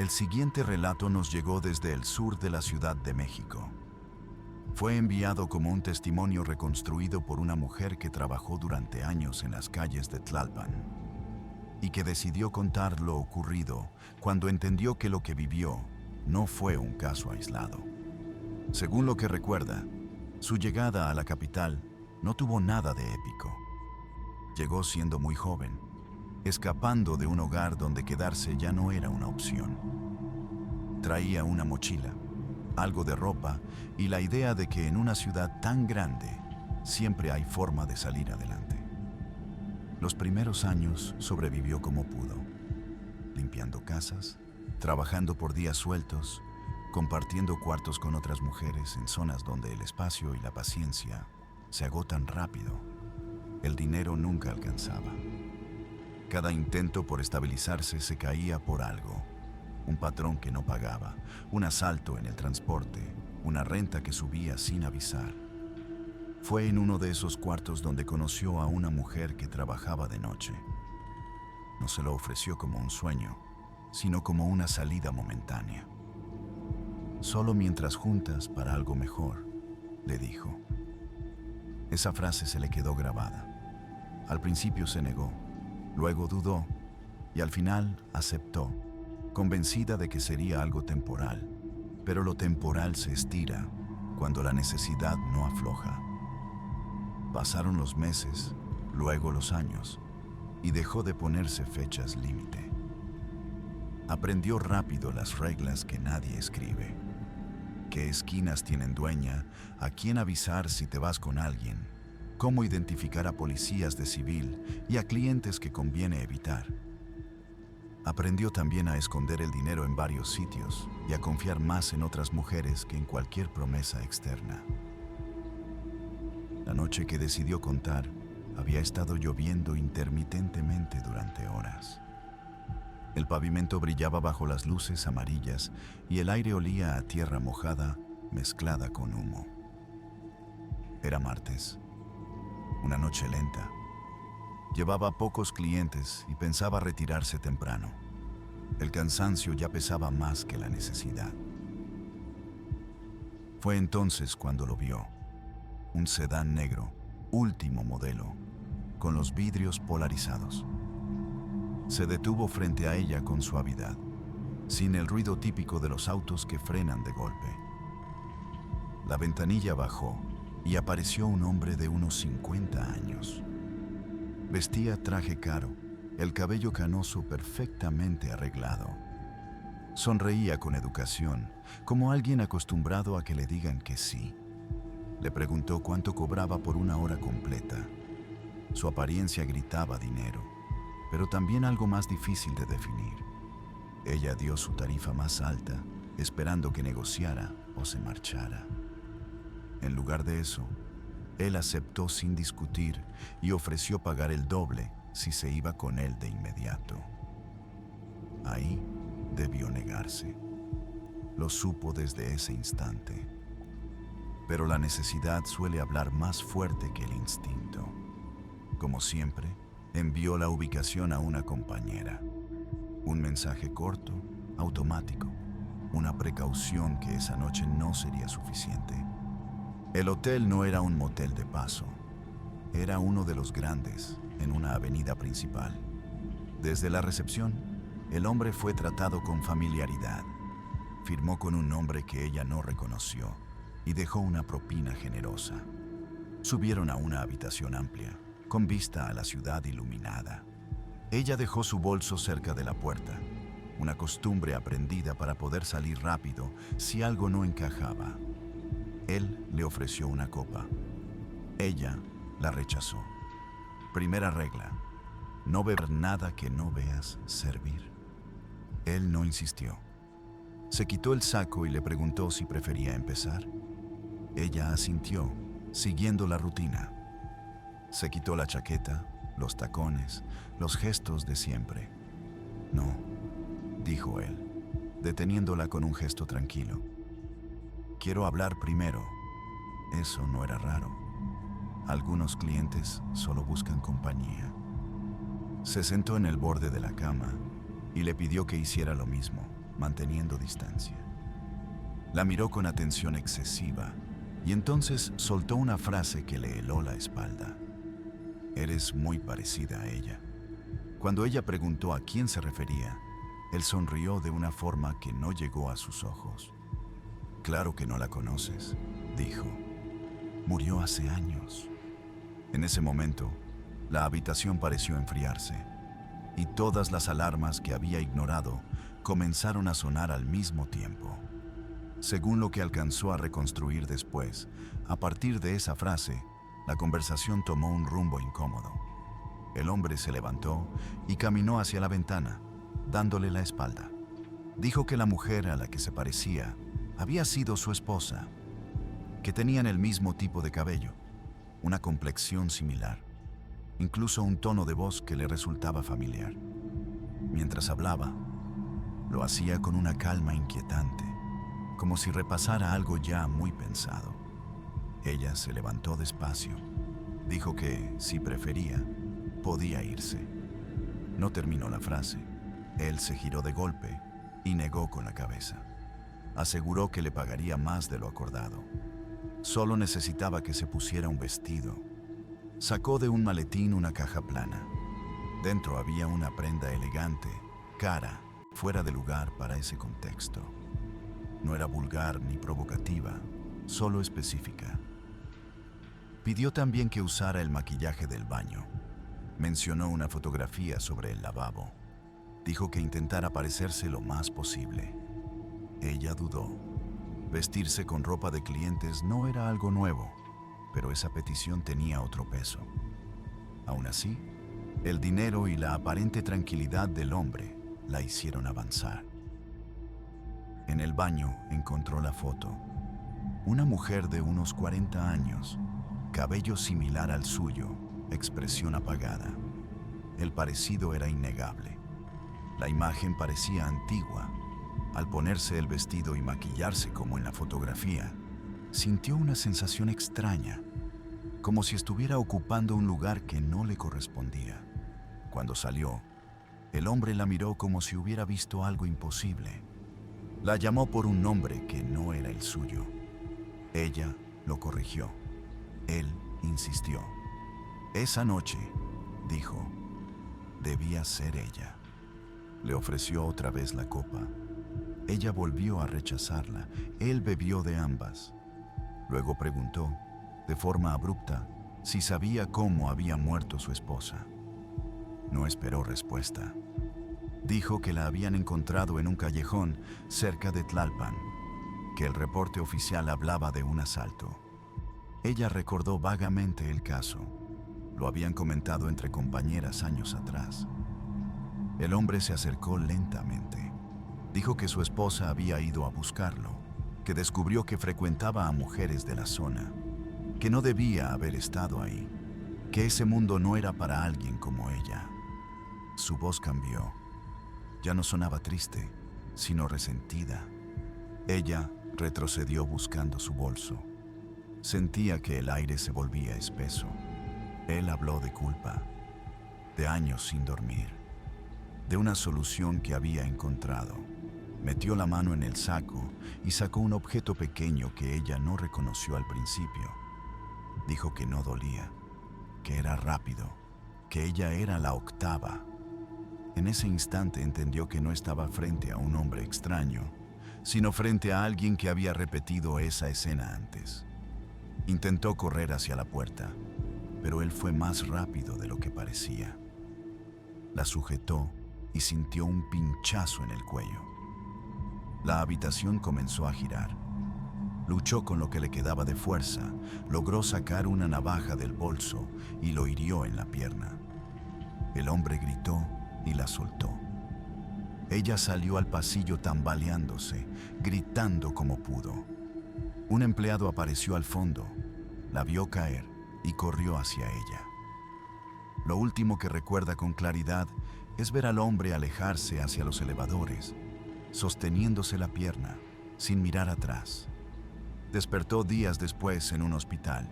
El siguiente relato nos llegó desde el sur de la Ciudad de México. Fue enviado como un testimonio reconstruido por una mujer que trabajó durante años en las calles de Tlalpan y que decidió contar lo ocurrido cuando entendió que lo que vivió no fue un caso aislado. Según lo que recuerda, su llegada a la capital no tuvo nada de épico. Llegó siendo muy joven, escapando de un hogar donde quedarse ya no era una opción. Traía una mochila, algo de ropa y la idea de que en una ciudad tan grande siempre hay forma de salir adelante. Los primeros años sobrevivió como pudo, limpiando casas, trabajando por días sueltos, compartiendo cuartos con otras mujeres en zonas donde el espacio y la paciencia se agotan rápido. El dinero nunca alcanzaba. Cada intento por estabilizarse se caía por algo. Un patrón que no pagaba, un asalto en el transporte, una renta que subía sin avisar. Fue en uno de esos cuartos donde conoció a una mujer que trabajaba de noche. No se lo ofreció como un sueño, sino como una salida momentánea. Solo mientras juntas para algo mejor, le dijo. Esa frase se le quedó grabada. Al principio se negó, luego dudó y al final aceptó, convencida de que sería algo temporal, pero lo temporal se estira cuando la necesidad no afloja. Pasaron los meses, luego los años, y dejó de ponerse fechas límite. Aprendió rápido las reglas que nadie escribe. Qué esquinas tienen dueña, a quién avisar si te vas con alguien, cómo identificar a policías de civil y a clientes que conviene evitar. Aprendió también a esconder el dinero en varios sitios y a confiar más en otras mujeres que en cualquier promesa externa. La noche que decidió contar, había estado lloviendo intermitentemente durante horas. El pavimento brillaba bajo las luces amarillas y el aire olía a tierra mojada mezclada con humo. Era martes, una noche lenta. Llevaba pocos clientes y pensaba retirarse temprano. El cansancio ya pesaba más que la necesidad. Fue entonces cuando lo vio. Un sedán negro, último modelo, con los vidrios polarizados. Se detuvo frente a ella con suavidad, sin el ruido típico de los autos que frenan de golpe. La ventanilla bajó y apareció un hombre de unos 50 años. Vestía traje caro, el cabello canoso perfectamente arreglado. Sonreía con educación, como alguien acostumbrado a que le digan que sí. Le preguntó cuánto cobraba por una hora completa. Su apariencia gritaba dinero, pero también algo más difícil de definir. Ella dio su tarifa más alta, esperando que negociara o se marchara. En lugar de eso, él aceptó sin discutir y ofreció pagar el doble si se iba con él de inmediato. Ahí debió negarse. Lo supo desde ese instante. Pero la necesidad suele hablar más fuerte que el instinto. Como siempre, envió la ubicación a una compañera. Un mensaje corto, automático, una precaución que esa noche no sería suficiente. El hotel no era un motel de paso, era uno de los grandes en una avenida principal. Desde la recepción, el hombre fue tratado con familiaridad. Firmó con un nombre que ella no reconoció y dejó una propina generosa. Subieron a una habitación amplia, con vista a la ciudad iluminada. Ella dejó su bolso cerca de la puerta, una costumbre aprendida para poder salir rápido si algo no encajaba. Él le ofreció una copa. Ella la rechazó. Primera regla: no beber nada que no veas servir. Él no insistió. Se quitó el saco y le preguntó si prefería empezar. Ella asintió, siguiendo la rutina. Se quitó la chaqueta, los tacones, los gestos de siempre. No, dijo él, deteniéndola con un gesto tranquilo. Quiero hablar primero. Eso no era raro. Algunos clientes solo buscan compañía. Se sentó en el borde de la cama y le pidió que hiciera lo mismo, manteniendo distancia. La miró con atención excesiva y entonces soltó una frase que le heló la espalda. «Eres muy parecida a ella». Cuando ella preguntó a quién se refería, él sonrió de una forma que no llegó a sus ojos. «Claro que no la conoces», dijo. «Murió hace años». En ese momento, la habitación pareció enfriarse y todas las alarmas que había ignorado comenzaron a sonar al mismo tiempo. Según lo que alcanzó a reconstruir después, a partir de esa frase, la conversación tomó un rumbo incómodo. El hombre se levantó y caminó hacia la ventana, dándole la espalda. Dijo que la mujer a la que se parecía había sido su esposa, que tenían el mismo tipo de cabello, una complexión similar, incluso un tono de voz que le resultaba familiar. Mientras hablaba, lo hacía con una calma inquietante, como si repasara algo ya muy pensado. Ella se levantó despacio. Dijo que, si prefería, podía irse. No terminó la frase. Él se giró de golpe y negó con la cabeza. Aseguró que le pagaría más de lo acordado. Solo necesitaba que se pusiera un vestido. Sacó de un maletín una caja plana. Dentro había una prenda elegante, cara, fuera de lugar para ese contexto. No era vulgar ni provocativa, solo específica. Pidió también que usara el maquillaje del baño. Mencionó una fotografía sobre el lavabo. Dijo que intentara parecerse lo más posible. Ella dudó. Vestirse con ropa de clientes no era algo nuevo, pero esa petición tenía otro peso. Aún así, el dinero y la aparente tranquilidad del hombre la hicieron avanzar. En el baño encontró la foto. Una mujer de unos 40 años, cabello similar al suyo, expresión apagada. El parecido era innegable. La imagen parecía antigua. Al ponerse el vestido y maquillarse como en la fotografía, sintió una sensación extraña, como si estuviera ocupando un lugar que no le correspondía. Cuando salió, el hombre la miró como si hubiera visto algo imposible. La llamó por un nombre que no era el suyo. Ella lo corrigió. Él insistió. Esa noche, dijo, debía ser ella. Le ofreció otra vez la copa. Ella volvió a rechazarla. Él bebió de ambas. Luego preguntó, de forma abrupta, si sabía cómo había muerto su esposa. No esperó respuesta. Dijo que la habían encontrado en un callejón cerca de Tlalpan, que el reporte oficial hablaba de un asalto. Ella recordó vagamente el caso. Lo habían comentado entre compañeras años atrás. El hombre se acercó lentamente. Dijo que su esposa había ido a buscarlo, que descubrió que frecuentaba a mujeres de la zona, que no debía haber estado ahí, que ese mundo no era para alguien como ella. Su voz cambió. Ya no sonaba triste, sino resentida. Ella retrocedió buscando su bolso. Sentía que el aire se volvía espeso. Él habló de culpa, de años sin dormir, de una solución que había encontrado. Metió la mano en el saco y sacó un objeto pequeño que ella no reconoció al principio. Dijo que no dolía, que era rápido, que ella era la octava. En ese instante entendió que no estaba frente a un hombre extraño, sino frente a alguien que había repetido esa escena antes. Intentó correr hacia la puerta, pero él fue más rápido de lo que parecía. La sujetó y sintió un pinchazo en el cuello. La habitación comenzó a girar. Luchó con lo que le quedaba de fuerza, logró sacar una navaja del bolso y lo hirió en la pierna. El hombre gritó y la soltó. Ella salió al pasillo tambaleándose, gritando como pudo. Un empleado apareció al fondo, la vio caer y corrió hacia ella. Lo último que recuerda con claridad es ver al hombre alejarse hacia los elevadores, sosteniéndose la pierna, sin mirar atrás. Despertó días después en un hospital.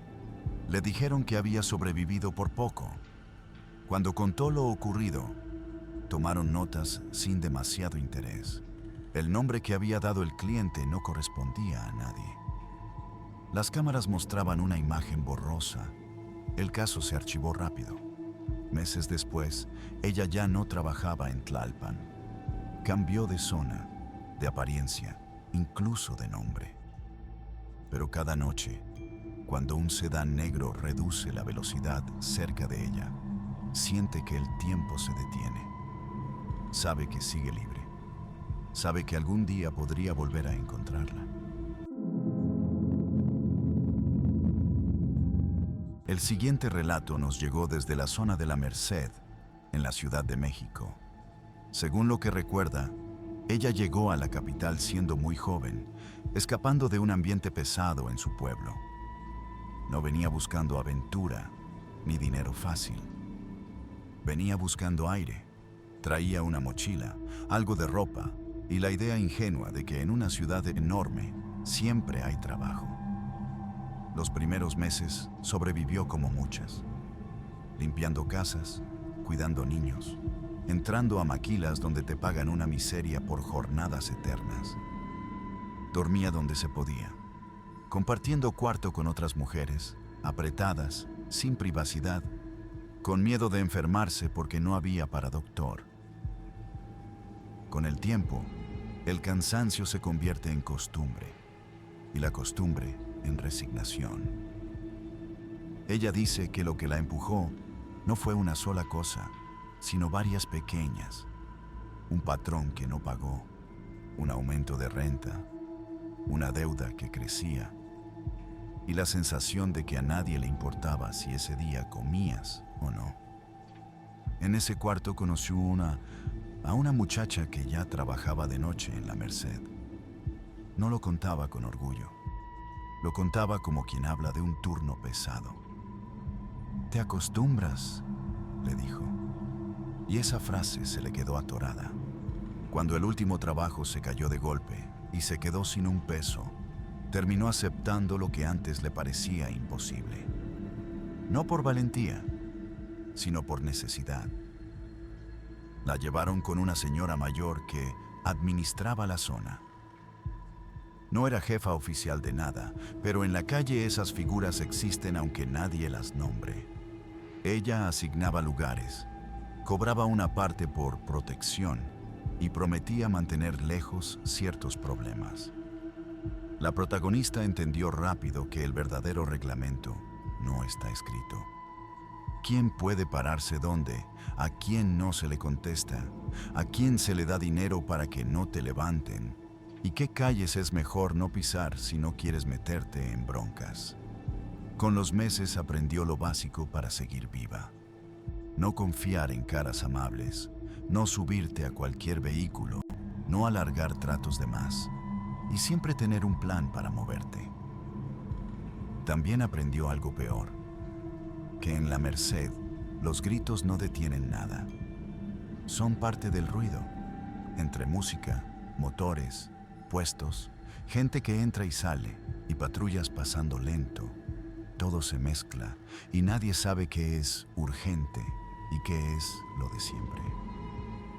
Le dijeron que había sobrevivido por poco. Cuando contó lo ocurrido, tomaron notas sin demasiado interés. El nombre que había dado el cliente no correspondía a nadie. Las cámaras mostraban una imagen borrosa. El caso se archivó rápido. Meses después, ella ya no trabajaba en Tlalpan. Cambió de zona, de apariencia, incluso de nombre. Pero cada noche, cuando un sedán negro reduce la velocidad cerca de ella, siente que el tiempo se detiene. Sabe que sigue libre. Sabe que algún día podría volver a encontrarla. El siguiente relato nos llegó desde la zona de la Merced, en la Ciudad de México. Según lo que recuerda, ella llegó a la capital siendo muy joven, escapando de un ambiente pesado en su pueblo. No venía buscando aventura ni dinero fácil. Venía buscando aire. Traía una mochila, algo de ropa y la idea ingenua de que en una ciudad enorme siempre hay trabajo. Los primeros meses sobrevivió como muchas, limpiando casas, cuidando niños, entrando a maquilas donde te pagan una miseria por jornadas eternas. Dormía donde se podía, compartiendo cuarto con otras mujeres, apretadas, sin privacidad, con miedo de enfermarse porque no había para doctor. Con el tiempo, el cansancio se convierte en costumbre y la costumbre en resignación. Ella dice que lo que la empujó no fue una sola cosa, sino varias pequeñas. Un patrón que no pagó, un aumento de renta, una deuda que crecía y la sensación de que a nadie le importaba si ese día comías o no. En ese cuarto conoció a una muchacha que ya trabajaba de noche en la Merced. No lo contaba con orgullo. Lo contaba como quien habla de un turno pesado. «Te acostumbras», le dijo. Y esa frase se le quedó atorada. Cuando el último trabajo se cayó de golpe y se quedó sin un peso, terminó aceptando lo que antes le parecía imposible. No por valentía, sino por necesidad. La llevaron con una señora mayor que administraba la zona. No era jefa oficial de nada, pero en la calle esas figuras existen aunque nadie las nombre. Ella asignaba lugares, cobraba una parte por protección y prometía mantener lejos ciertos problemas. La protagonista entendió rápido que el verdadero reglamento no está escrito. ¿Quién puede pararse dónde? ¿A quién no se le contesta? ¿A quién se le da dinero para que no te levanten? ¿Y qué calles es mejor no pisar si no quieres meterte en broncas? Con los meses aprendió lo básico para seguir viva. No confiar en caras amables, no subirte a cualquier vehículo, no alargar tratos de más y siempre tener un plan para moverte. También aprendió algo peor, que en la Merced los gritos no detienen nada. Son parte del ruido, entre música, motores, puestos, gente que entra y sale y patrullas pasando lento. Todo se mezcla y nadie sabe qué es urgente y qué es lo de siempre.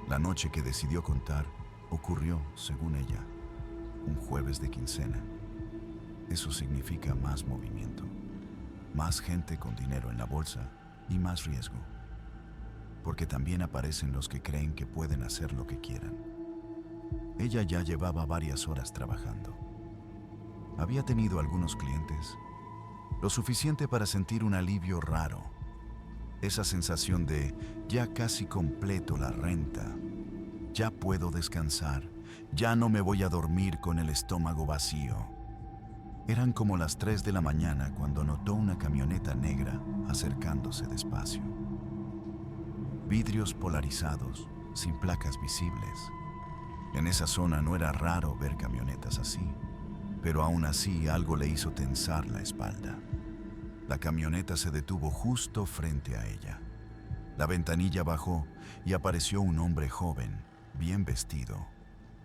La noche que decidió contar ocurrió, según ella, un jueves de quincena. Eso significa más movimiento, más gente con dinero en la bolsa y más riesgo. Porque también aparecen los que creen que pueden hacer lo que quieran. Ella ya llevaba varias horas trabajando. Había tenido algunos clientes, lo suficiente para sentir un alivio raro. Esa sensación de ya casi completo la renta, ya puedo descansar, ya no me voy a dormir con el estómago vacío. Eran como las 3 de la mañana cuando notó una camioneta negra acercándose despacio. Vidrios polarizados, sin placas visibles. En esa zona no era raro ver camionetas así, pero aún así algo le hizo tensar la espalda. La camioneta se detuvo justo frente a ella. La ventanilla bajó y apareció un hombre joven, bien vestido,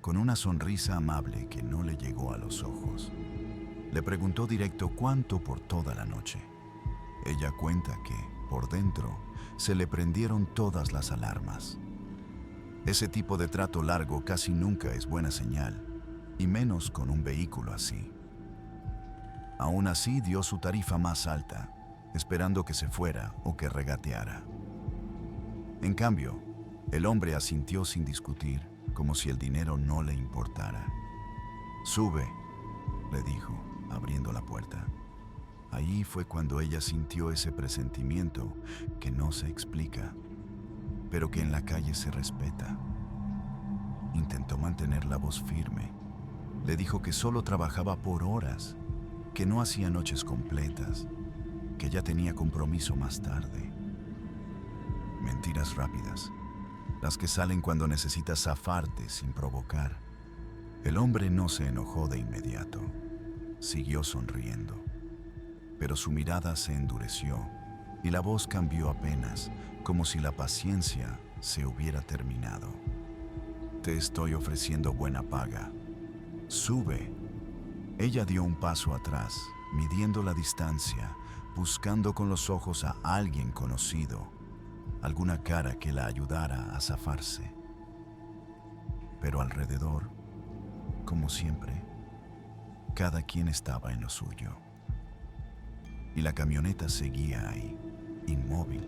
con una sonrisa amable que no le llegó a los ojos. Le preguntó directo cuánto por toda la noche. Ella cuenta que, por dentro, se le prendieron todas las alarmas. Ese tipo de trato largo casi nunca es buena señal, y menos con un vehículo así. Aún así dio su tarifa más alta, esperando que se fuera o que regateara. En cambio, el hombre asintió sin discutir, como si el dinero no le importara. «Sube», le dijo, abriendo la puerta. Ahí fue cuando ella sintió ese presentimiento que no se explica, pero que en la calle se respeta. Intentó mantener la voz firme. Le dijo que solo trabajaba por horas, que no hacía noches completas, que ya tenía compromiso más tarde. Mentiras rápidas, las que salen cuando necesitas zafarte sin provocar. El hombre no se enojó de inmediato. Siguió sonriendo, pero su mirada se endureció y la voz cambió apenas, como si la paciencia se hubiera terminado. «Te estoy ofreciendo buena paga. Sube». Ella dio un paso atrás, midiendo la distancia, buscando con los ojos a alguien conocido, alguna cara que la ayudara a zafarse. Pero alrededor, como siempre, cada quien estaba en lo suyo. Y la camioneta seguía ahí, inmóvil,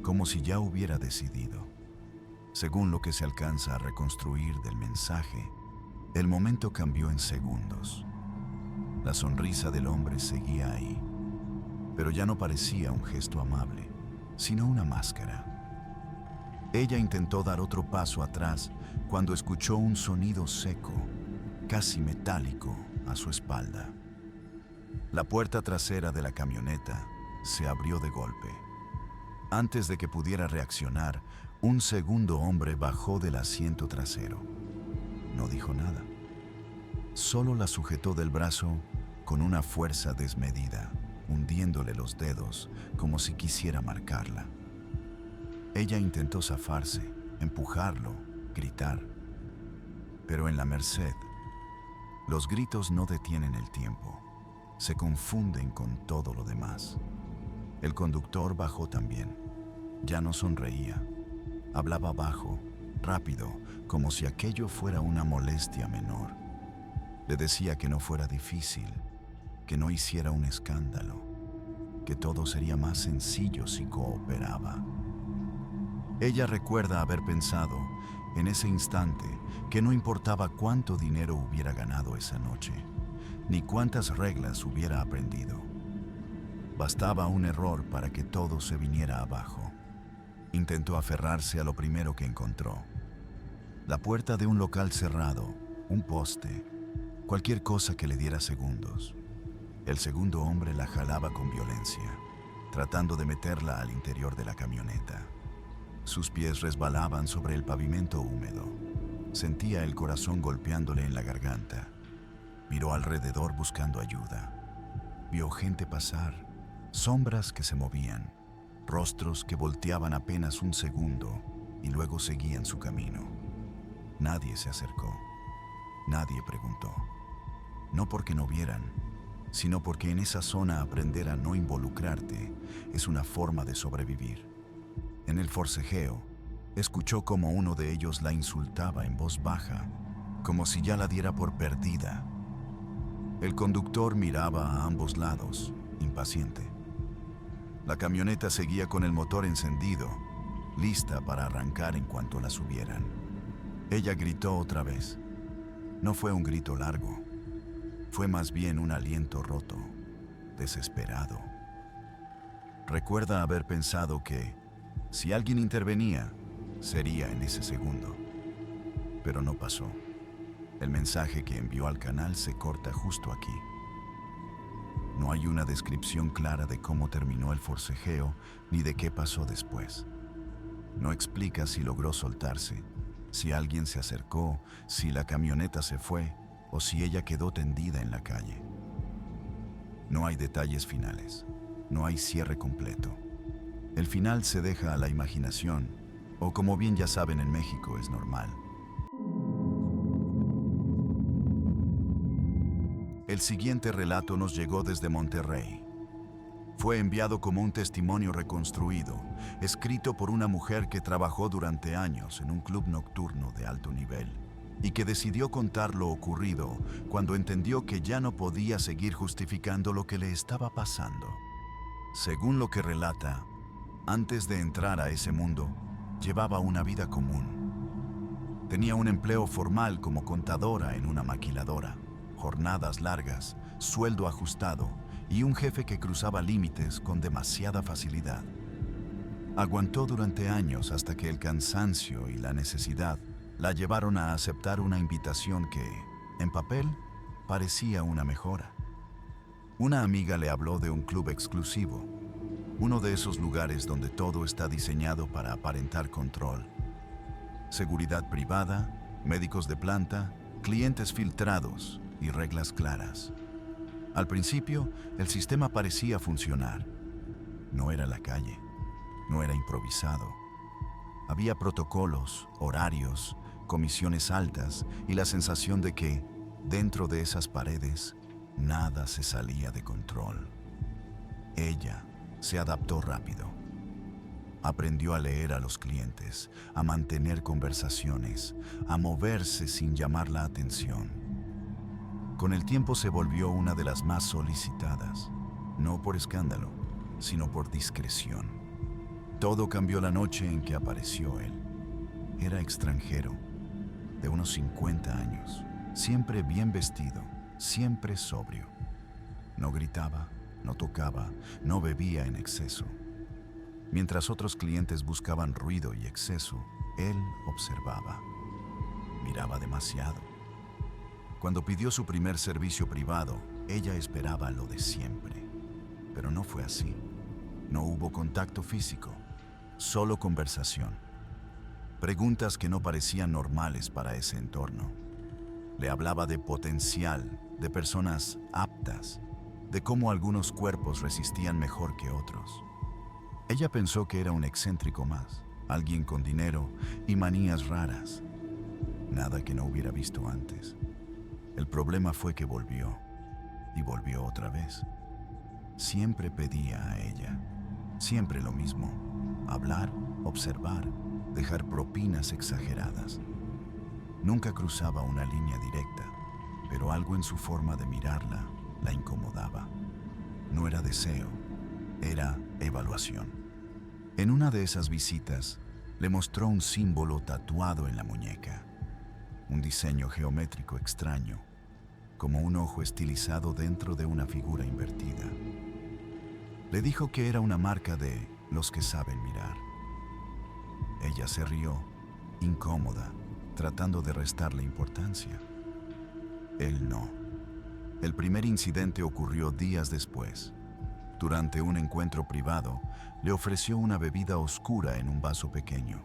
como si ya hubiera decidido. Según lo que se alcanza a reconstruir del mensaje, el momento cambió en segundos. La sonrisa del hombre seguía ahí, pero ya no parecía un gesto amable, sino una máscara. Ella intentó dar otro paso atrás cuando escuchó un sonido seco, casi metálico, a su espalda. La puerta trasera de la camioneta se abrió de golpe. Antes de que pudiera reaccionar, un segundo hombre bajó del asiento trasero. No dijo nada. Solo la sujetó del brazo con una fuerza desmedida, hundiéndole los dedos como si quisiera marcarla. Ella intentó zafarse, empujarlo, gritar. Pero en la Merced, los gritos no detienen el tiempo. Se confunden con todo lo demás. El conductor bajó también. Ya no sonreía. Hablaba bajo, rápido, como si aquello fuera una molestia menor. Le decía que no fuera difícil, que no hiciera un escándalo, que todo sería más sencillo si cooperaba. Ella recuerda haber pensado, en ese instante, que no importaba cuánto dinero hubiera ganado esa noche, ni cuántas reglas hubiera aprendido. Bastaba un error para que todo se viniera abajo. Intentó aferrarse a lo primero que encontró. La puerta de un local cerrado, un poste, cualquier cosa que le diera segundos. El segundo hombre la jalaba con violencia, tratando de meterla al interior de la camioneta. Sus pies resbalaban sobre el pavimento húmedo. Sentía el corazón golpeándole en la garganta. Miró alrededor buscando ayuda. Vio gente pasar, sombras que se movían, rostros que volteaban apenas un segundo y luego seguían su camino. Nadie se acercó. Nadie preguntó. No porque no vieran, sino porque en esa zona aprender a no involucrarte es una forma de sobrevivir. En el forcejeo, escuchó cómo uno de ellos la insultaba en voz baja, como si ya la diera por perdida. El conductor miraba a ambos lados, impaciente. La camioneta seguía con el motor encendido, lista para arrancar en cuanto la subieran. Ella gritó otra vez. No fue un grito largo, fue más bien un aliento roto, desesperado. Recuerda haber pensado que, si alguien intervenía, sería en ese segundo. Pero no pasó. El mensaje que envió al canal se corta justo aquí. No hay una descripción clara de cómo terminó el forcejeo ni de qué pasó después. No explica si logró soltarse, si alguien se acercó, si la camioneta se fue o si ella quedó tendida en la calle. No hay detalles finales, no hay cierre completo. El final se deja a la imaginación, o como bien ya saben en México es normal. El siguiente relato nos llegó desde Monterrey. Fue enviado como un testimonio reconstruido, escrito por una mujer que trabajó durante años en un club nocturno de alto nivel y que decidió contar lo ocurrido cuando entendió que ya no podía seguir justificando lo que le estaba pasando. Según lo que relata, antes de entrar a ese mundo, llevaba una vida común. Tenía un empleo formal como contadora en una maquiladora, jornadas largas, sueldo ajustado y un jefe que cruzaba límites con demasiada facilidad. Aguantó durante años hasta que el cansancio y la necesidad la llevaron a aceptar una invitación que, en papel, parecía una mejora. Una amiga le habló de un club exclusivo, uno de esos lugares donde todo está diseñado para aparentar control. Seguridad privada, médicos de planta, clientes filtrados y reglas claras. Al principio, el sistema parecía funcionar. No era la calle, no era improvisado. Había protocolos, horarios, comisiones altas y la sensación de que, dentro de esas paredes, nada se salía de control. Ella se adaptó rápido. Aprendió a leer a los clientes, a mantener conversaciones, a moverse sin llamar la atención. Con el tiempo se volvió una de las más solicitadas, no por escándalo, sino por discreción. Todo cambió la noche en que apareció él. Era extranjero, de unos 50 años, siempre bien vestido, siempre sobrio. No gritaba, no tocaba, no bebía en exceso. Mientras otros clientes buscaban ruido y exceso, él observaba. Miraba demasiado. Cuando pidió su primer servicio privado, ella esperaba lo de siempre. Pero no fue así. No hubo contacto físico, solo conversación. Preguntas que no parecían normales para ese entorno. Le hablaba de potencial, de personas aptas, de cómo algunos cuerpos resistían mejor que otros. Ella pensó que era un excéntrico más, alguien con dinero y manías raras. Nada que no hubiera visto antes. El problema fue que volvió, y volvió otra vez. Siempre pedía a ella, siempre lo mismo, hablar, observar, dejar propinas exageradas. Nunca cruzaba una línea directa, pero algo en su forma de mirarla la incomodaba. No era deseo, era evaluación. En una de esas visitas, le mostró un símbolo tatuado en la muñeca. Un diseño geométrico extraño, como un ojo estilizado dentro de una figura invertida. Le dijo que era una marca de los que saben mirar. Ella se rió, incómoda, tratando de restarle importancia. Él no. El primer incidente ocurrió días después. Durante un encuentro privado, le ofreció una bebida oscura en un vaso pequeño.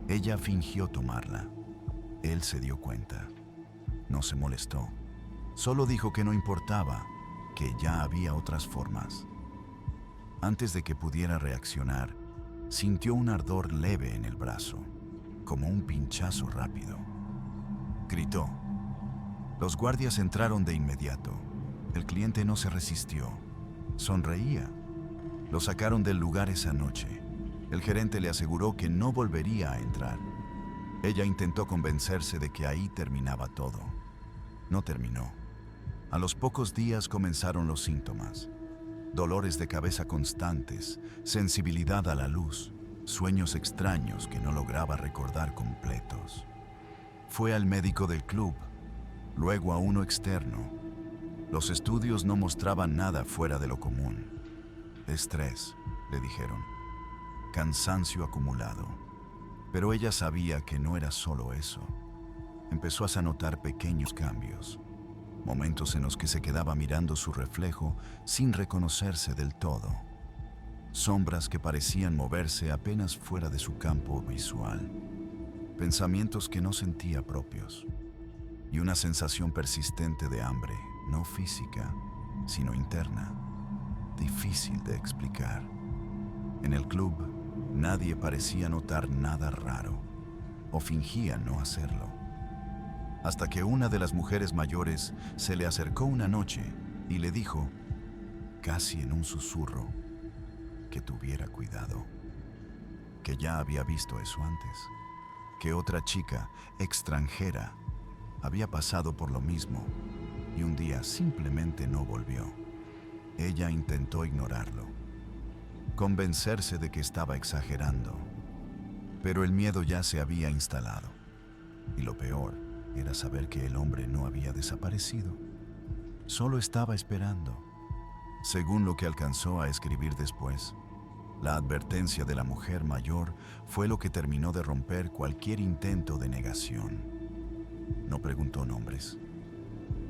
Ella fingió tomarla. Él se dio cuenta. No se molestó. Solo dijo que no importaba, que ya había otras formas. Antes de que pudiera reaccionar, sintió un ardor leve en el brazo, como un pinchazo rápido. Gritó. Los guardias entraron de inmediato. El cliente no se resistió. Sonreía. Lo sacaron del lugar esa noche. El gerente le aseguró que no volvería a entrar. Ella intentó convencerse de que ahí terminaba todo. No terminó. A los pocos días comenzaron los síntomas. Dolores de cabeza constantes, sensibilidad a la luz, sueños extraños que no lograba recordar completos. Fue al médico del club, luego a uno externo. Los estudios no mostraban nada fuera de lo común. Estrés, le dijeron. Cansancio acumulado. Pero ella sabía que no era solo eso. Empezó a notar pequeños cambios, momentos en los que se quedaba mirando su reflejo sin reconocerse del todo. Sombras que parecían moverse apenas fuera de su campo visual. Pensamientos que no sentía propios. Y una sensación persistente de hambre, no física, sino interna. Difícil de explicar. En el club, nadie parecía notar nada raro, o fingía no hacerlo. Hasta que una de las mujeres mayores se le acercó una noche y le dijo, casi en un susurro, que tuviera cuidado, que ya había visto eso antes, que otra chica extranjera había pasado por lo mismo y un día simplemente no volvió. Ella intentó ignorarlo, convencerse de que estaba exagerando, pero el miedo ya se había instalado. Y lo peor era saber que el hombre no había desaparecido, solo estaba esperando. Según lo que alcanzó a escribir después, la advertencia de la mujer mayor fue lo que terminó de romper cualquier intento de negación. No preguntó nombres,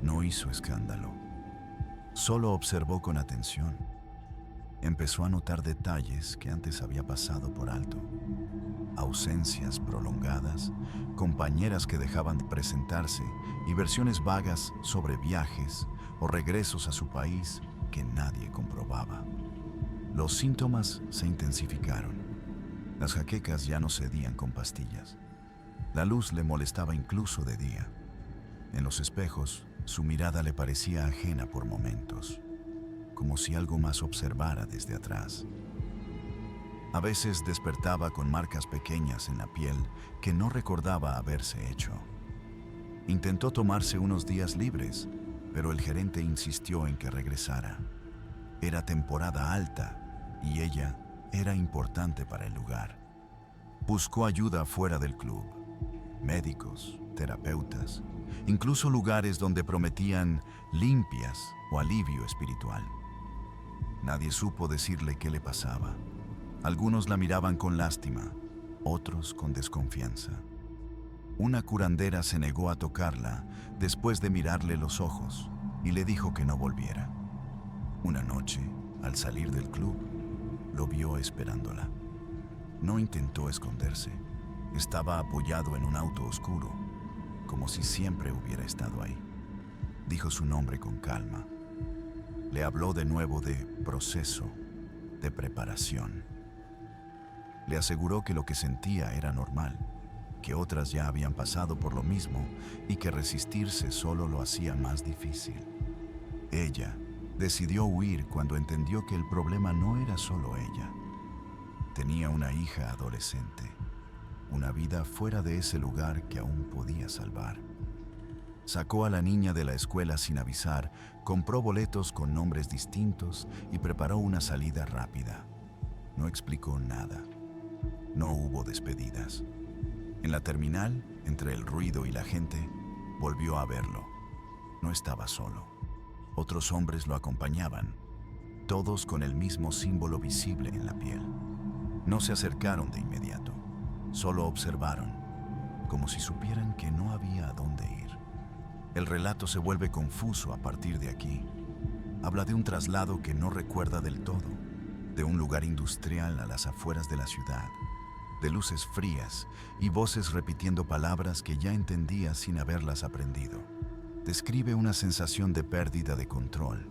no hizo escándalo, solo observó con atención. Empezó a notar detalles que antes había pasado por alto. Ausencias prolongadas, compañeras que dejaban de presentarse y versiones vagas sobre viajes o regresos a su país que nadie comprobaba. Los síntomas se intensificaron. Las jaquecas ya no cedían con pastillas. La luz le molestaba incluso de día. En los espejos, su mirada le parecía ajena por momentos, como si algo más observara desde atrás. A veces despertaba con marcas pequeñas en la piel que no recordaba haberse hecho. Intentó tomarse unos días libres, pero el gerente insistió en que regresara. Era temporada alta y ella era importante para el lugar. Buscó ayuda fuera del club, médicos, terapeutas, incluso lugares donde prometían limpias o alivio espiritual. Nadie supo decirle qué le pasaba. Algunos la miraban con lástima, otros con desconfianza. Una curandera se negó a tocarla después de mirarle los ojos y le dijo que no volviera. Una noche, al salir del club, lo vio esperándola. No intentó esconderse. Estaba apoyado en un auto oscuro, como si siempre hubiera estado ahí. Dijo su nombre con calma. Le habló de nuevo de proceso, de preparación. Le aseguró que lo que sentía era normal, que otras ya habían pasado por lo mismo y que resistirse solo lo hacía más difícil. Ella decidió huir cuando entendió que el problema no era solo ella. Tenía una hija adolescente, una vida fuera de ese lugar que aún podía salvar. Sacó a la niña de la escuela sin avisar, compró boletos con nombres distintos y preparó una salida rápida. No explicó nada. No hubo despedidas. En la terminal, entre el ruido y la gente, volvió a verlo. No estaba solo. Otros hombres lo acompañaban, todos con el mismo símbolo visible en la piel. No se acercaron de inmediato, solo observaron, como si supieran que no había a dónde ir. El relato se vuelve confuso a partir de aquí. Habla de un traslado que no recuerda del todo, de un lugar industrial a las afueras de la ciudad, de luces frías y voces repitiendo palabras que ya entendía sin haberlas aprendido. Describe una sensación de pérdida de control,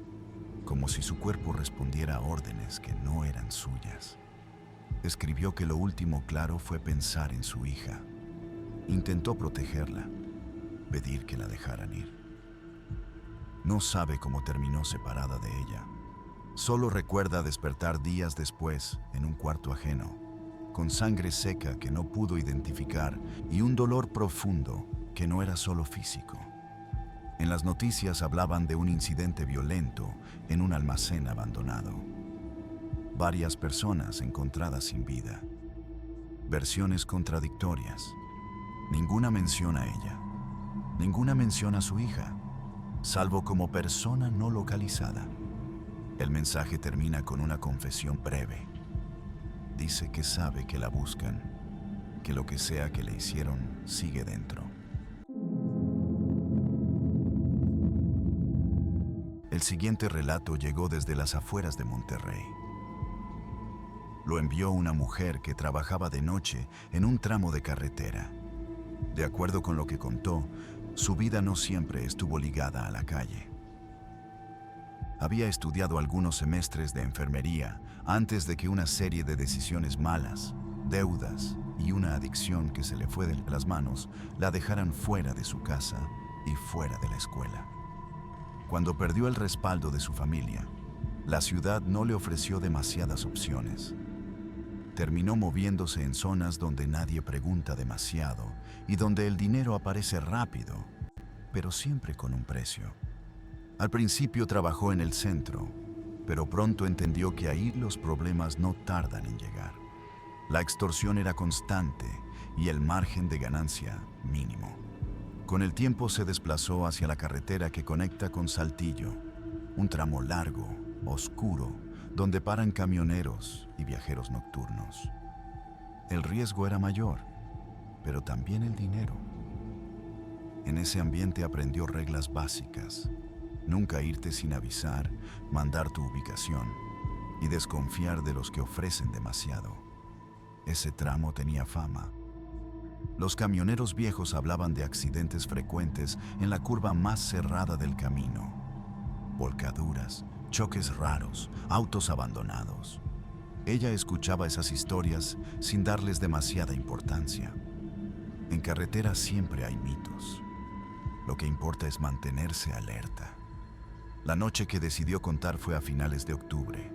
como si su cuerpo respondiera a órdenes que no eran suyas. Escribió que lo último claro fue pensar en su hija. Intentó protegerla, pedir que la dejaran ir. No sabe cómo terminó separada de ella. Solo recuerda despertar días después en un cuarto ajeno, con sangre seca que no pudo identificar y un dolor profundo que no era solo físico. En las noticias hablaban de un incidente violento en un almacén abandonado. Varias personas encontradas sin vida. Versiones contradictorias. Ninguna menciona a ella. Ninguna menciona a su hija, salvo como persona no localizada. El mensaje termina con una confesión breve. Dice que sabe que la buscan, que lo que sea que le hicieron sigue dentro. El siguiente relato llegó desde las afueras de Monterrey. Lo envió una mujer que trabajaba de noche en un tramo de carretera. De acuerdo con lo que contó, su vida no siempre estuvo ligada a la calle. Había estudiado algunos semestres de enfermería antes de que una serie de decisiones malas, deudas y una adicción que se le fue de las manos la dejaran fuera de su casa y fuera de la escuela. Cuando perdió el respaldo de su familia, La ciudad no le ofreció demasiadas opciones. Terminó moviéndose en zonas donde nadie pregunta demasiado y donde el dinero aparece rápido, pero siempre con un precio. Al principio trabajó en el centro, pero pronto entendió que ahí los problemas no tardan en llegar. La extorsión era constante y el margen de ganancia mínimo. Con el tiempo se desplazó hacia la carretera que conecta con Saltillo, un tramo largo, oscuro, donde paran camioneros y viajeros nocturnos. El riesgo era mayor, pero también el dinero. En ese ambiente aprendió reglas básicas: nunca irte sin avisar, mandar tu ubicación y desconfiar de los que ofrecen demasiado. Ese tramo tenía fama. Los camioneros viejos hablaban de accidentes frecuentes en la curva más cerrada del camino. Volcaduras, choques raros, autos abandonados. Ella escuchaba esas historias sin darles demasiada importancia. En carretera siempre hay mitos. Lo que importa es mantenerse alerta. La noche que decidió contar fue a finales de octubre.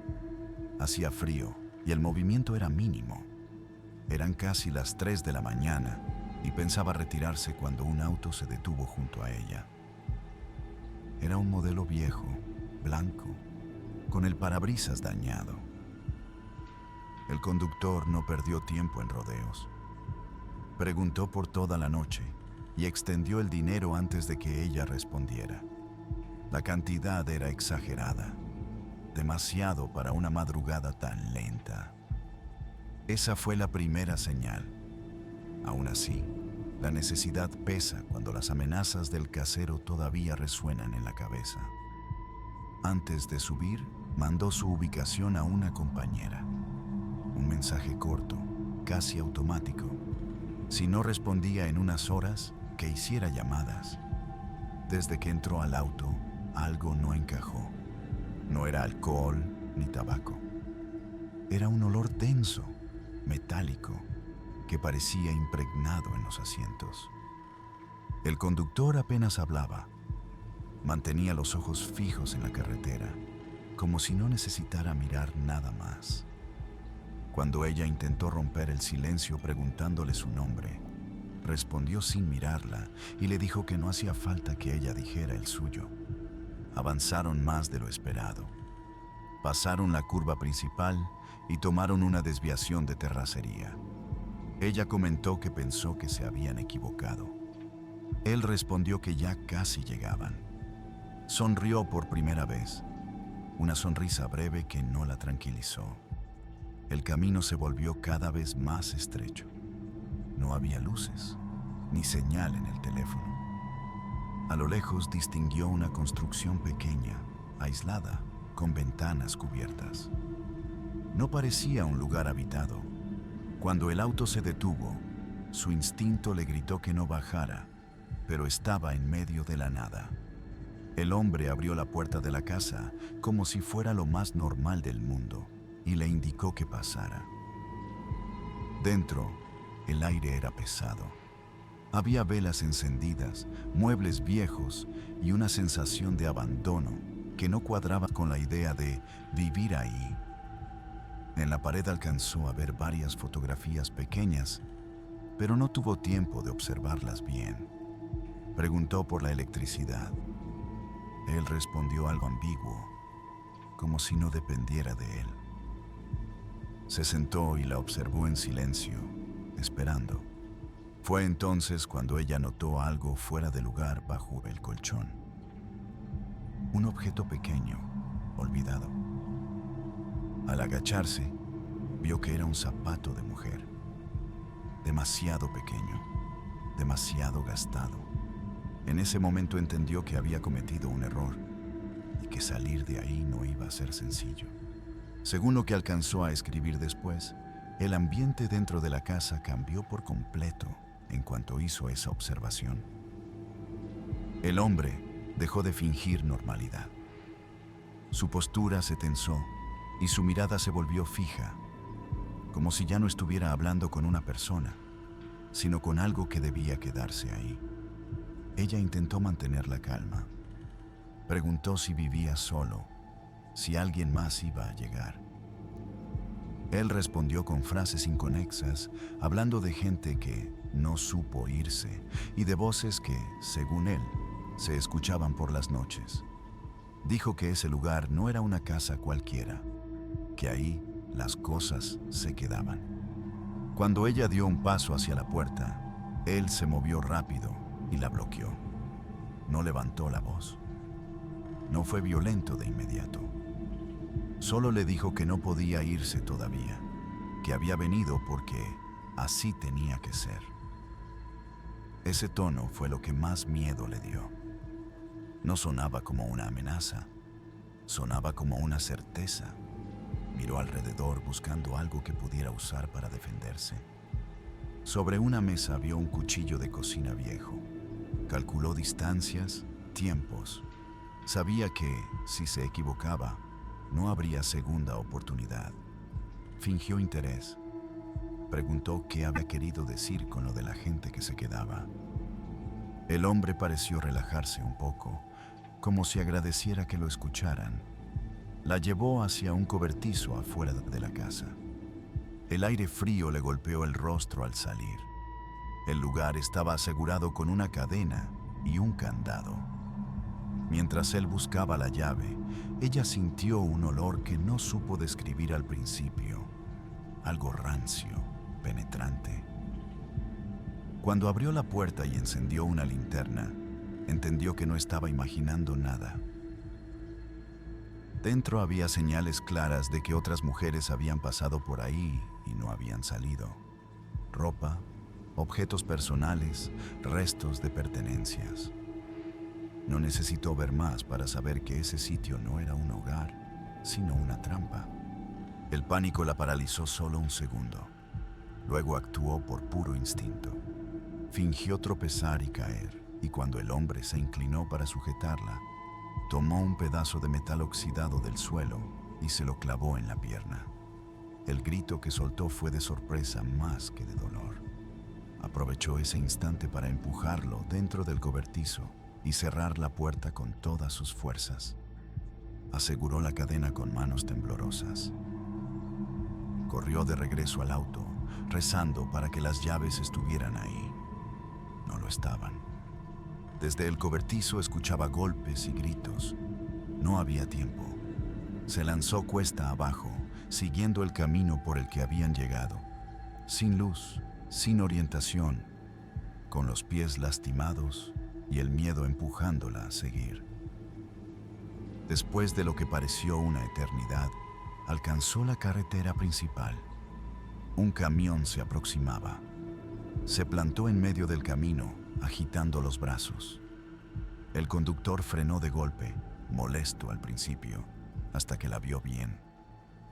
Hacía frío y el movimiento era mínimo. Eran casi las 3 de la mañana y pensaba retirarse cuando un auto se detuvo junto a ella. Era un modelo viejo, blanco, con el parabrisas dañado. El conductor no perdió tiempo en rodeos. Preguntó por toda la noche y extendió el dinero antes de que ella respondiera. La cantidad era exagerada, demasiado para una madrugada tan lenta. Esa fue la primera señal. Aún así, la necesidad pesa cuando las amenazas del casero todavía resuenan en la cabeza. Antes de subir, mandó su ubicación a una compañera. Un mensaje corto, casi automático. Si no respondía en unas horas, que hiciera llamadas. Desde que entró al auto, algo no encajó. No era alcohol ni tabaco. Era un olor denso, metálico, que parecía impregnado en los asientos. El conductor apenas hablaba. Mantenía los ojos fijos en la carretera, como si no necesitara mirar nada más. Cuando ella intentó romper el silencio preguntándole su nombre, respondió sin mirarla y le dijo que no hacía falta que ella dijera el suyo. Avanzaron más de lo esperado. Pasaron la curva principal y tomaron una desviación de terracería. Ella comentó que pensó que se habían equivocado. Él respondió que ya casi llegaban. Sonrió por primera vez, una sonrisa breve que no la tranquilizó. El camino se volvió cada vez más estrecho. No había luces, ni señal en el teléfono. A lo lejos distinguió una construcción pequeña, aislada, con ventanas cubiertas. No parecía un lugar habitado. Cuando el auto se detuvo, su instinto le gritó que no bajara, pero estaba en medio de la nada. El hombre abrió la puerta de la casa como si fuera lo más normal del mundo y le indicó que pasara. Dentro, el aire era pesado. Había velas encendidas, muebles viejos y una sensación de abandono que no cuadraba con la idea de vivir ahí. En la pared alcanzó a ver varias fotografías pequeñas, pero no tuvo tiempo de observarlas bien. Preguntó por la electricidad. Él respondió algo ambiguo, como si no dependiera de él. Se sentó y la observó en silencio, esperando. Fue entonces cuando ella notó algo fuera de lugar bajo el colchón. Un objeto pequeño, olvidado. Al agacharse, vio que era un zapato de mujer. Demasiado pequeño, demasiado gastado. En ese momento entendió que había cometido un error y que salir de ahí no iba a ser sencillo. Según lo que alcanzó a escribir después, el ambiente dentro de la casa cambió por completo en cuanto hizo esa observación. El hombre dejó de fingir normalidad. Su postura se tensó y su mirada se volvió fija, como si ya no estuviera hablando con una persona, sino con algo que debía quedarse ahí. Ella intentó mantener la calma. Preguntó si vivía solo si alguien más iba a llegar. Él respondió con frases inconexas, hablando de gente que no supo irse y de voces que, según él, se escuchaban por las noches. Dijo que ese lugar no era una casa cualquiera, que ahí las cosas se quedaban. Cuando ella dio un paso hacia la puerta, él se movió rápido y la bloqueó. No levantó la voz. No fue violento de inmediato. Solo le dijo que no podía irse todavía, que había venido porque así tenía que ser. Ese tono fue lo que más miedo le dio. No sonaba como una amenaza, sonaba como una certeza. Miró alrededor buscando algo que pudiera usar para defenderse. Sobre una mesa vio un cuchillo de cocina viejo. Calculó distancias, tiempos. Sabía que, si se equivocaba, no habría segunda oportunidad. Fingió interés. Preguntó qué había querido decir con lo de la gente que se quedaba. El hombre pareció relajarse un poco, como si agradeciera que lo escucharan. La llevó hacia un cobertizo afuera de la casa. El aire frío le golpeó el rostro al salir. El lugar estaba asegurado con una cadena y un candado. Mientras él buscaba la llave, ella sintió un olor que no supo describir al principio. Algo rancio, penetrante. Cuando abrió la puerta y encendió una linterna, entendió que no estaba imaginando nada. Dentro había señales claras de que otras mujeres habían pasado por ahí y no habían salido. Ropa, objetos personales, restos de pertenencias. No necesitó ver más para saber que ese sitio no era un hogar, sino una trampa. El pánico la paralizó solo un segundo. Luego actuó por puro instinto. Fingió tropezar y caer, y cuando el hombre se inclinó para sujetarla, tomó un pedazo de metal oxidado del suelo y se lo clavó en la pierna. El grito que soltó fue de sorpresa más que de dolor. Aprovechó ese instante para empujarlo dentro del cobertizo y cerrar la puerta con todas sus fuerzas. Aseguró la cadena con manos temblorosas. Corrió de regreso al auto, rezando para que las llaves estuvieran ahí. No lo estaban. Desde el cobertizo escuchaba golpes y gritos. No había tiempo. Se lanzó cuesta abajo, siguiendo el camino por el que habían llegado. Sin luz, sin orientación, con los pies lastimados y el miedo empujándola a seguir. Después de lo que pareció una eternidad, alcanzó la carretera principal. Un camión se aproximaba. Se plantó en medio del camino, agitando los brazos. El conductor frenó de golpe, molesto al principio, hasta que la vio bien.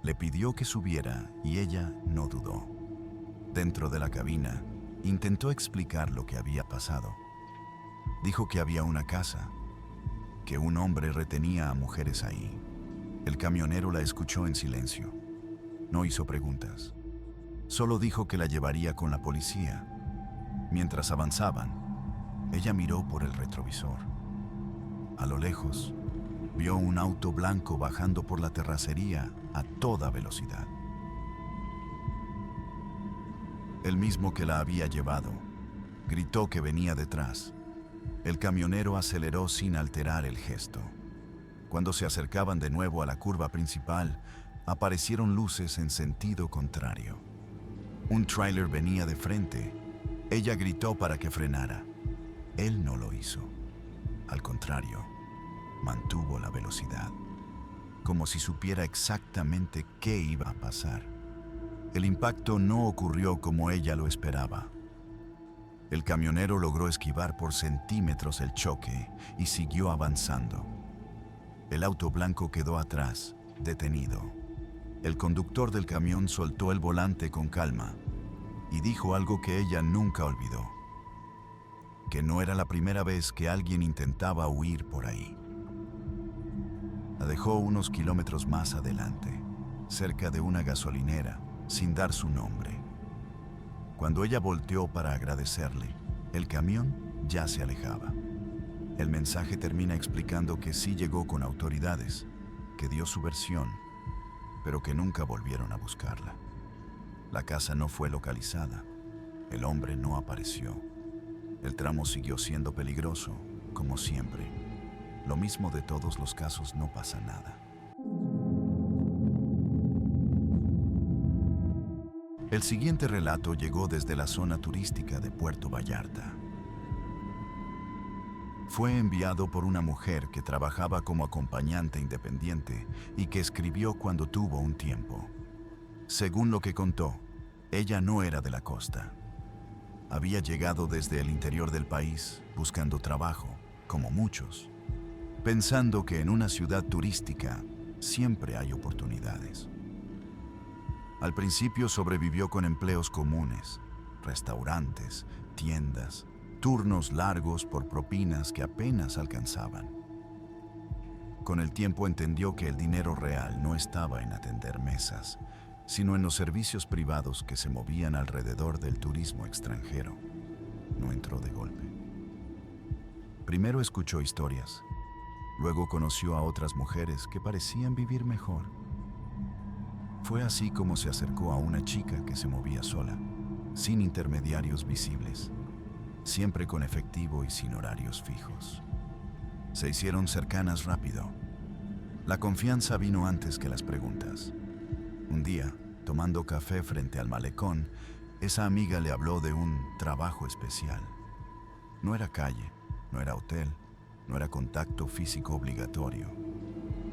Le pidió que subiera y ella no dudó. Dentro de la cabina, intentó explicar lo que había pasado. Dijo que había una casa, que un hombre retenía a mujeres ahí. El camionero la escuchó en silencio. No hizo preguntas. Solo dijo que la llevaría con la policía. Mientras avanzaban, ella miró por el retrovisor. A lo lejos, vio un auto blanco bajando por la terracería a toda velocidad. El mismo que la había llevado. Gritó que venía detrás. El camionero aceleró sin alterar el gesto. Cuando se acercaban de nuevo a la curva principal, aparecieron luces en sentido contrario. Un tráiler venía de frente. Ella gritó para que frenara. Él no lo hizo. Al contrario, mantuvo la velocidad, como si supiera exactamente qué iba a pasar. El impacto no ocurrió como ella lo esperaba. El camionero logró esquivar por centímetros el choque y siguió avanzando. El auto blanco quedó atrás, detenido. El conductor del camión soltó el volante con calma y dijo algo que ella nunca olvidó: que no era la primera vez que alguien intentaba huir por ahí. La dejó unos kilómetros más adelante, cerca de una gasolinera, sin dar su nombre. Cuando ella volteó para agradecerle, el camión ya se alejaba. El mensaje termina explicando que sí llegó con autoridades, que dio su versión, pero que nunca volvieron a buscarla. La casa no fue localizada, el hombre no apareció. El tramo siguió siendo peligroso, como siempre. Lo mismo de todos los casos, no pasa nada. El siguiente relato llegó desde la zona turística de Puerto Vallarta. Fue enviado por una mujer que trabajaba como acompañante independiente y que escribió cuando tuvo un tiempo. Según lo que contó, ella no era de la costa. Había llegado desde el interior del país buscando trabajo, como muchos, pensando que en una ciudad turística siempre hay oportunidades. Al principio sobrevivió con empleos comunes, restaurantes, tiendas, turnos largos por propinas que apenas alcanzaban. Con el tiempo entendió que el dinero real no estaba en atender mesas, sino en los servicios privados que se movían alrededor del turismo extranjero. No entró de golpe. Primero escuchó historias, luego conoció a otras mujeres que parecían vivir mejor. Fue así como se acercó a una chica que se movía sola, sin intermediarios visibles, siempre con efectivo y sin horarios fijos. Se hicieron cercanas rápido. La confianza vino antes que las preguntas. Un día, tomando café frente al malecón, esa amiga le habló de un trabajo especial. No era calle, no era hotel, no era contacto físico obligatorio.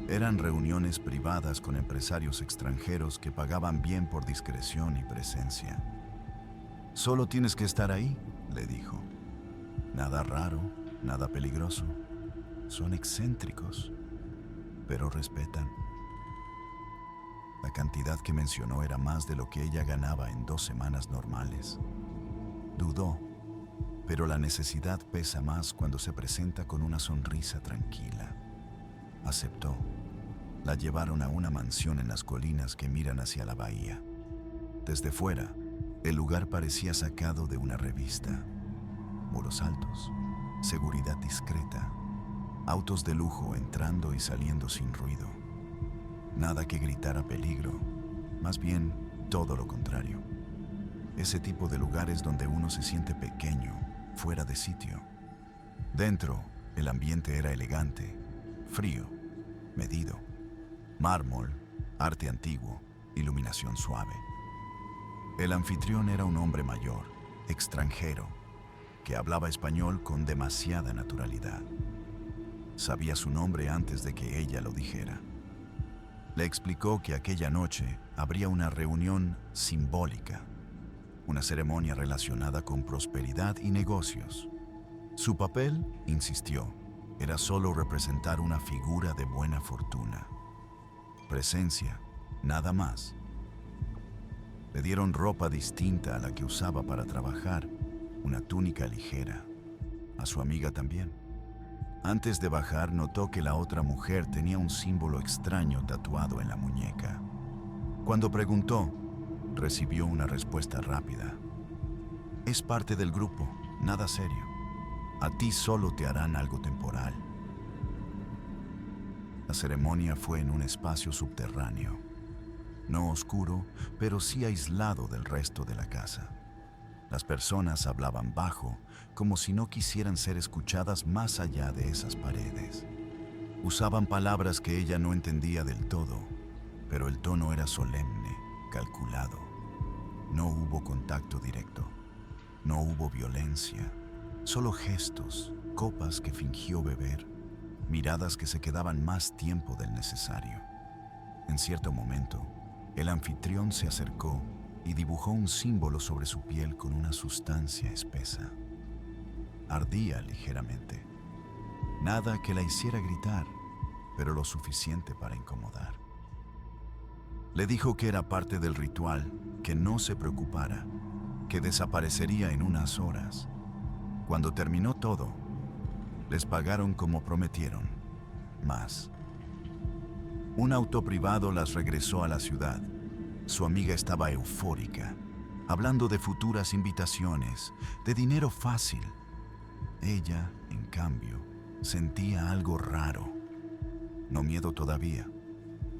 Eran reuniones privadas con empresarios extranjeros que pagaban bien por discreción y presencia. Solo tienes que estar ahí, le dijo. Nada raro, nada peligroso. Son excéntricos, pero respetan. La cantidad que mencionó era más de lo que ella ganaba en 2 semanas normales. Dudó, pero la necesidad pesa más cuando se presenta con una sonrisa tranquila. Aceptó. La llevaron a una mansión en las colinas que miran hacia la bahía. Desde fuera, el lugar parecía sacado de una revista. Muros altos, seguridad discreta, autos de lujo entrando y saliendo sin ruido. Nada que gritara peligro, más bien todo lo contrario. Ese tipo de lugares donde uno se siente pequeño, fuera de sitio. Dentro, el ambiente era elegante, frío, medido. Mármol, arte antiguo, iluminación suave. El anfitrión era un hombre mayor, extranjero, que hablaba español con demasiada naturalidad. Sabía su nombre antes de que ella lo dijera. Le explicó que aquella noche habría una reunión simbólica, una ceremonia relacionada con prosperidad y negocios. Su papel, insistió, era solo representar una figura de buena fortuna. Presencia, nada más. Le dieron ropa distinta a la que usaba para trabajar, una túnica ligera. A su amiga también. Antes de bajar, notó que la otra mujer tenía un símbolo extraño tatuado en la muñeca. Cuando preguntó, recibió una respuesta rápida. Es parte del grupo, nada serio. A ti solo te harán algo temporal. La ceremonia fue en un espacio subterráneo. No oscuro, pero sí aislado del resto de la casa. Las personas hablaban bajo, como si no quisieran ser escuchadas más allá de esas paredes. Usaban palabras que ella no entendía del todo, pero el tono era solemne, calculado. No hubo contacto directo, no hubo violencia, solo gestos, copas que fingió beber, miradas que se quedaban más tiempo del necesario. En cierto momento, el anfitrión se acercó y dibujó un símbolo sobre su piel con una sustancia espesa. Ardía ligeramente. Nada que la hiciera gritar, pero lo suficiente para incomodar. Le dijo que era parte del ritual, que no se preocupara, que desaparecería en unas horas. Cuando terminó todo, les pagaron como prometieron, más. Un auto privado las regresó a la ciudad. Su amiga estaba eufórica, hablando de futuras invitaciones, de dinero fácil. Ella, en cambio, sentía algo raro. No miedo todavía,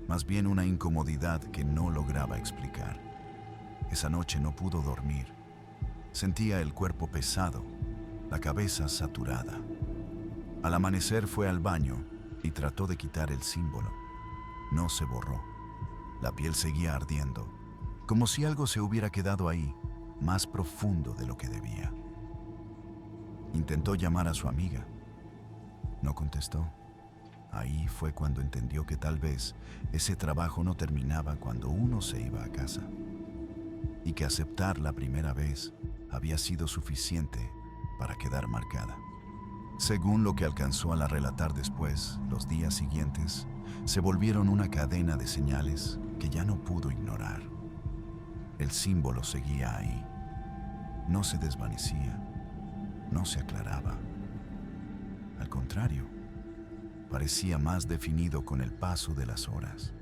más bien una incomodidad que no lograba explicar. Esa noche no pudo dormir. Sentía el cuerpo pesado, la cabeza saturada. Al amanecer fue al baño y trató de quitar el símbolo. No se borró. La piel seguía ardiendo, como si algo se hubiera quedado ahí, más profundo de lo que debía. Intentó llamar a su amiga. No contestó. Ahí fue cuando entendió que tal vez ese trabajo no terminaba cuando uno se iba a casa, y que aceptar la primera vez había sido suficiente para quedar marcada. Según lo que alcanzó a relatar después, los días siguientes se volvieron una cadena de señales que ya no pudo ignorar. El símbolo seguía ahí. No se desvanecía, no se aclaraba. Al contrario, parecía más definido con el paso de las horas.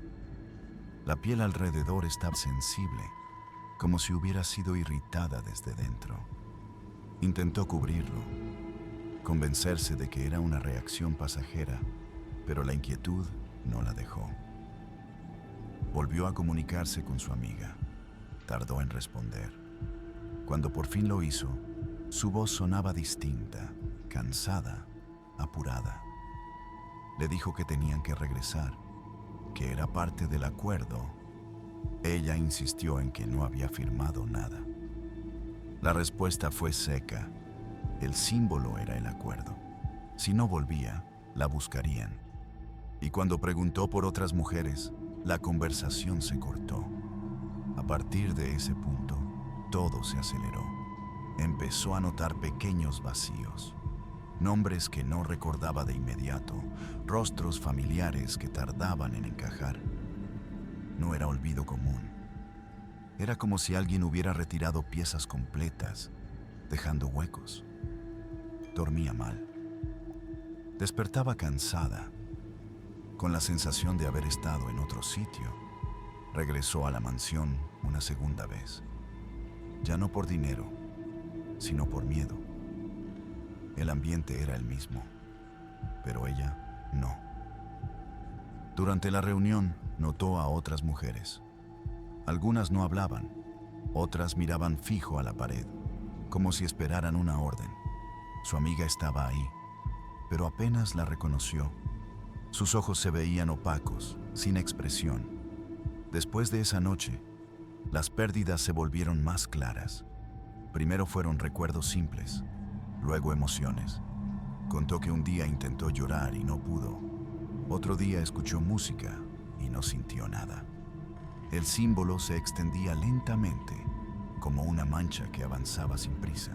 La piel alrededor estaba sensible, como si hubiera sido irritada desde dentro. Intentó cubrirlo, convencerse de que era una reacción pasajera, pero la inquietud no la dejó. Volvió a comunicarse con su amiga. Tardó en responder. Cuando por fin lo hizo, su voz sonaba distinta, cansada, apurada. Le dijo que tenían que regresar, que era parte del acuerdo. Ella insistió en que no había firmado nada. La respuesta fue seca. El símbolo era el acuerdo. Si no volvía, la buscarían. Y cuando preguntó por otras mujeres, la conversación se cortó. A partir de ese punto, todo se aceleró. Empezó a notar pequeños vacíos. Nombres que no recordaba de inmediato, rostros familiares que tardaban en encajar. No era olvido común. Era como si alguien hubiera retirado piezas completas, dejando huecos. Dormía mal. Despertaba cansada, con la sensación de haber estado en otro sitio. Regresó a la mansión una segunda vez. Ya no por dinero, sino por miedo. El ambiente era el mismo, pero ella no. Durante la reunión notó a otras mujeres. Algunas no hablaban, otras miraban fijo a la pared, como si esperaran una orden. Su amiga estaba ahí, pero apenas la reconoció. Sus ojos se veían opacos, sin expresión. Después de esa noche, las pérdidas se volvieron más claras. Primero fueron recuerdos simples, luego emociones. Contó que un día intentó llorar y no pudo. Otro día escuchó música y no sintió nada. El símbolo se extendía lentamente, como una mancha que avanzaba sin prisa.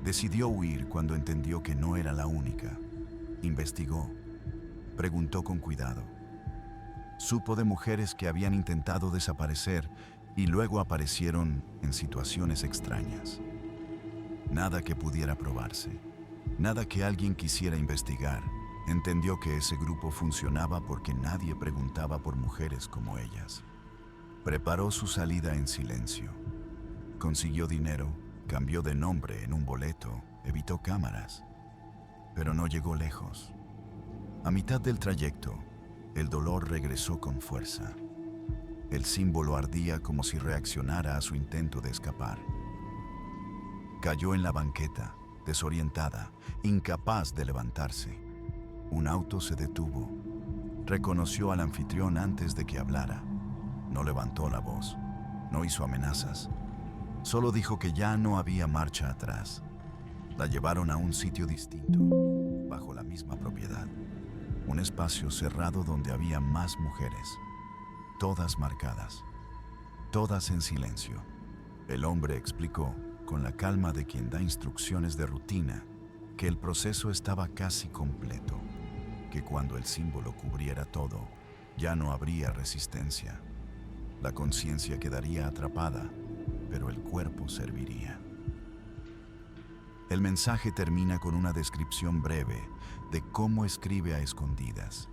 Decidió huir cuando entendió que no era la única. Investigó, preguntó con cuidado. Supo de mujeres que habían intentado desaparecer y luego aparecieron en situaciones extrañas. Nada que pudiera probarse, nada que alguien quisiera investigar. Entendió que ese grupo funcionaba porque nadie preguntaba por mujeres como ellas. Preparó su salida en silencio. Consiguió dinero, cambió de nombre en un boleto, evitó cámaras, pero no llegó lejos. A mitad del trayecto, el dolor regresó con fuerza. El símbolo ardía como si reaccionara a su intento de escapar. Cayó en la banqueta, desorientada, incapaz de levantarse. Un auto se detuvo. Reconoció al anfitrión antes de que hablara. No levantó la voz, no hizo amenazas. Solo dijo que ya no había marcha atrás. La llevaron a un sitio distinto, bajo la misma propiedad. Un espacio cerrado donde había más mujeres, todas marcadas, todas en silencio. El hombre explicó, con la calma de quien da instrucciones de rutina, que el proceso estaba casi completo, que cuando el símbolo cubriera todo, ya no habría resistencia. La conciencia quedaría atrapada, pero el cuerpo serviría. El mensaje termina con una descripción breve de cómo escribe a escondidas,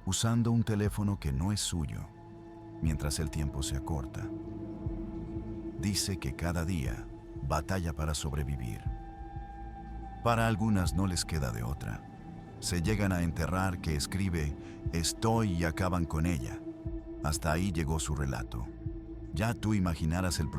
usando un teléfono que no es suyo, mientras el tiempo se acorta. Dice que cada día batalla para sobrevivir. Para algunas no les queda de otra. Se llegan a enterrar que escribe "estoy" y acaban con ella. Hasta ahí llegó su relato. Ya tú imaginarás el